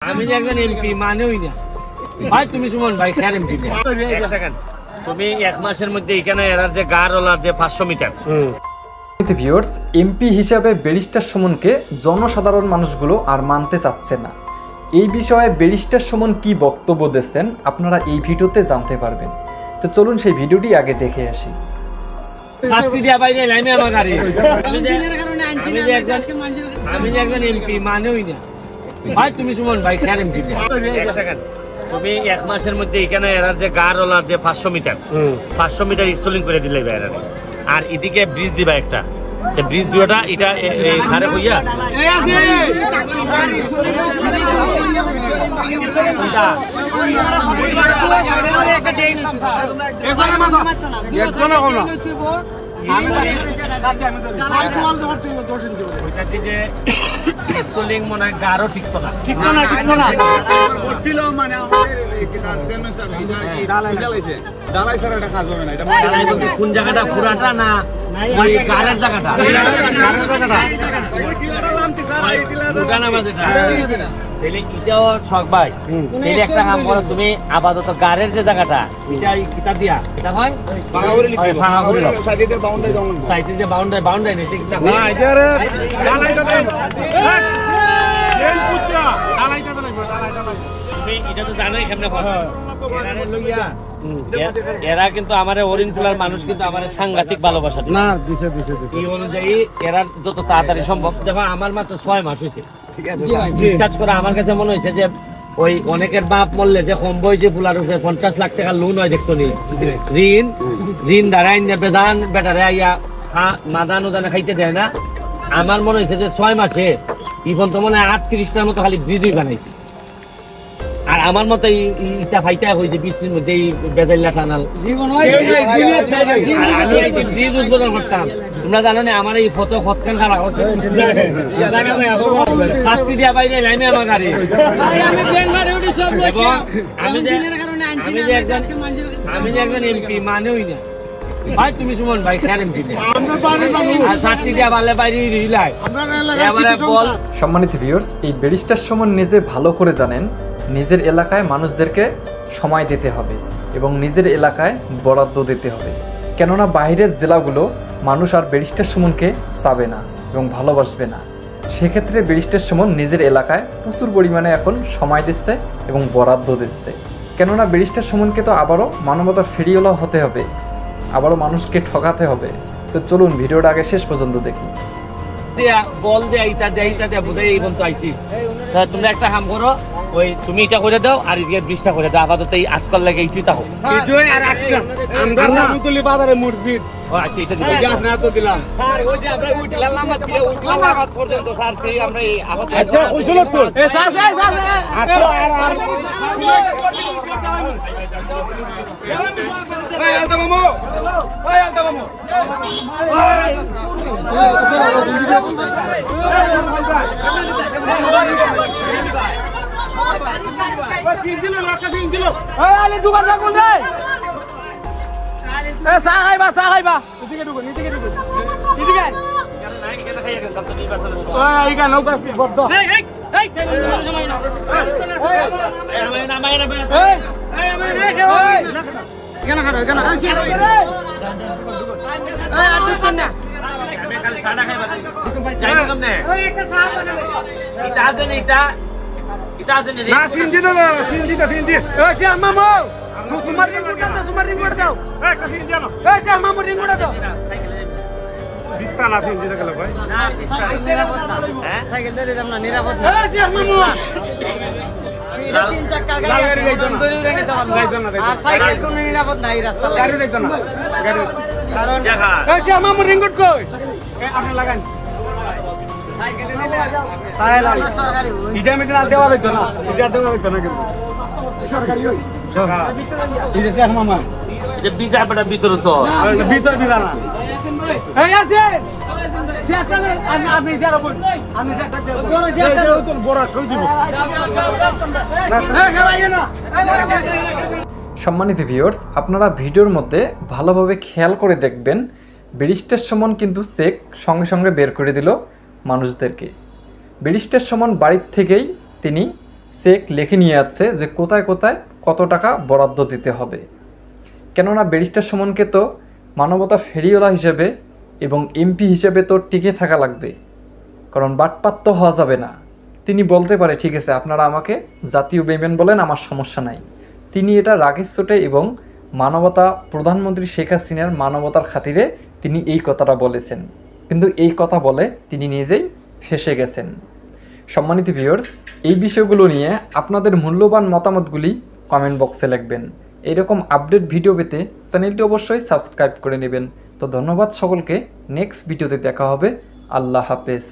আমি যে একজন এমপি মানেই না ভাই। তুমি সুমন ভাই খেয়ার এমপি এক সেকেন্ড, তুমি এক মাসের মধ্যে এখানে এরার যে গাড়ওয়ালার যে 500 মিটার ভিউয়ার্স, এমপি হিসাবে ব্যারিস্টার সুমনকে জনসাধারণ মানুষগুলো আর মানতে চাচ্ছে না। এই বিষয়ে ব্যারিস্টার সুমন কি বক্তব্য দিচ্ছেন আপনারা এই ভিডিওতে জানতে পারবেন। তো চলুন সেই ভিডিওটি আগে দেখে আসি। আমি যে একজন এমপি মানেই না ভাই। তুমি সুমন ভাই খেয়ার এমপি এক সেকেন্ড, তুমি এক মাসের মধ্যে এখানে এরার যে গাড়ওয়ালার যে 500 মিটার ইনস্টলিং করে দিলে এরারে। আর এদিকে ব্রিজ দিবা একটা, যে ব্রিজ দুটা এটা ধারে হইয়া কোন জায়গাটা পুরাটা না গাড়ের জায়গাটা এটাও শখ ভাই। একটা কাম করো, তুমি আপাতত গাড়ের যে জায়গাটা এটা কিতাব দিয়া এটা হয় বাউন্ডারি নেই এটা তো জানোই কেমনে এরা কিন্তু আমার অরিনপুলার মানুষ কিন্তু আমার সাংঘাতিক ভালোবাসা এই অনুযায়ী এরা যত তাড়াতাড়ি সম্ভব। দেখো আমার মাত্র 6 মাস হয়েছে, বিশ্বাস করে আমার কাছে মনে হয়েছে যে ওই অনেকের বাপ মরলে যে কম বয়সে ফুলার উপরে 50 লাখ টাকা লোন হয় দেখছো নি, ঋণ দাঁড়াই বেদান বেটারে আইয়া মাদান উদানে খাইতে দেয় না। আমার মনে হয়েছে যে 6 মাসে ইভন তো মনে হয় 38টার মতো খালি ব্রিজই বানাইছে। আর আমার মতো ইটা ফাইটা হয়েছে বৃষ্টির মধ্যে বেজাইলা টানাল আমি ব্রিজ উদ্বোধন করতাম। তোমরা জানো না আমার এই ফটো খতখান খারাপ বাইরে লাইনে আমার গাড়ি। আমি যে একজন এমপি মানেই না ভাই। তুমি সুমন ভাই খেয়ার এমপি সম্মানিত ভিউয়ার্স, এই ব্যারিস্টার সুমন নিজে ভালো করে জানেন নিজের এলাকায় মানুষদেরকে সময় দিতে হবে এবং নিজের এলাকায় বরাদ্দ দিতে হবে। কেননা বাইরের জেলাগুলো মানুষ আর ব্যারিস্টার সুমনকে চাবে না এবং ভালোবাসবে না। সেক্ষেত্রে ব্যারিস্টার সুমন নিজের এলাকায় প্রচুর পরিমাণে এখন সময় দিচ্ছে এবং বরাদ্দ দিচ্ছে। কেননা ব্যারিস্টার সুমনকে তো আবারও মানবতার ফেরিওয়ালা হতে হবে, আবারও মানুষকে ঠকাতে হবে। তো চলুন ভিডিওটা আগে শেষ পর্যন্ত দেখি। বল দেয়া ইটা দেয়া ইটা দেয়া বোধ হয় এই পর্যন্ত আইছি। তোমরা একটা কাম করো, ওই তুমি এটা করে দাও আর এদিকে 20টা করে দাও। আপাতত এই আজকাল লাগে এইটা হোক। আর একটা আমরা মুতুলি বাজারে মুরগির ও আচ্ছা এটা দিলাম আপনারা তো দিলাম স্যার। ওই যে আমরা উঠলাম না দিয়ে উঠলাম না বাদ পর্যন্ত স্যার এই আমরা এই আপাতত আচ্ছা উঠলো তো এ স্যার স্যার স্যার আর এই আলতা মামু এই আলতা মামু দোকান রাখুন রে। সাহাইবা এদিকে ঢুকুন এদিকে ঢুকুন এদিকে এইগা নৌকা বদ্ধ এই এই এই সময় না এই নামাই না এই এই আমি রেখে ওই কেন করো কেন আসি এই আদুন না আমি কাল সাদা খাইবা যাই না কেমনে ওই একটা চা বানাবে এটা আছে না এটা আছে না না সিনজি দাও সিনজি এই সে মামু তোমার রিং দাও একটা সিনজি দাও এই সে মামু রিং দাও বিস্তা না সিনজি দাও ভাই না বিস্তা নিরাপদ না হ্যাঁ সাইকেল ধরে দাম না নিরাপদ না এই সে মামু এটা 3 চাকার গাড়ি দড়ি উড়ে নিতে হবে আর সাইকেল কোন নিরাপদ না এই রাস্তা গাড়ি দেখো না গাড়ি কারণ এই সে মামু রিং কই আপনি লাগান সাইকেলে নিলে তাই লাগে সরকারি ইটা মিটার দেওয়া হইতো না ইটা দেওয়া হইতো না কিন্তু সরকারি হই এই যে শেখ মামা এটা বিজা বড় ভিতর তো ভিতর দিলা না এই আছে শেখটা আমি যারা বল আমি শেখটা দেব বড় শেখটা বড় কই দিব এই খাওয়াইও না। সম্মানিত ভিউয়ার্স, আপনারা ভিডিওর মধ্যে ভালোভাবে খেয়াল করে দেখবেন ব্যারিস্টার সুমন কিন্তু চেক সঙ্গে সঙ্গে বের করে দিল মানুষদেরকে। ব্যারিস্টার সুমন বাড়ির থেকেই তিনি চেক লিখে নিয়ে যাচ্ছে যে কোথায় কোথায় কত টাকা বরাদ্দ দিতে হবে। কেননা ব্যারিস্টার সুমনকে তো মানবতা ফেরিওয়ালা হিসেবে এবং এমপি হিসেবে তো টিকে থাকা লাগবে, কারণ বাটপাত তো হওয়া যাবে না। তিনি বলতে পারে ঠিক আছে আপনারা আমাকে জাতীয় বেইমান বলেন, আমার সমস্যা নাই। তিনি এটা রাগের চোটে এবং মানবতা, প্রধানমন্ত্রী শেখ হাসিনার মানবতার খাতিরে তিনি এই কথাটা বলেছেন, কিন্তু এই কথা বলে তিনি নিজেই ফেঁসে গেছেন। সম্মানিত ভিউয়ার্স, এই বিষয়গুলো নিয়ে আপনাদের মূল্যবান মতামতগুলি কমেন্ট বক্সে লিখবেন। এইরকম আপডেট ভিডিও পেতে চ্যানেলটি অবশ্যই সাবস্ক্রাইব করে নেবেন। তো ধন্যবাদ সকলকে, নেক্সট ভিডিওতে দেখা হবে। আল্লাহ হাফেজ।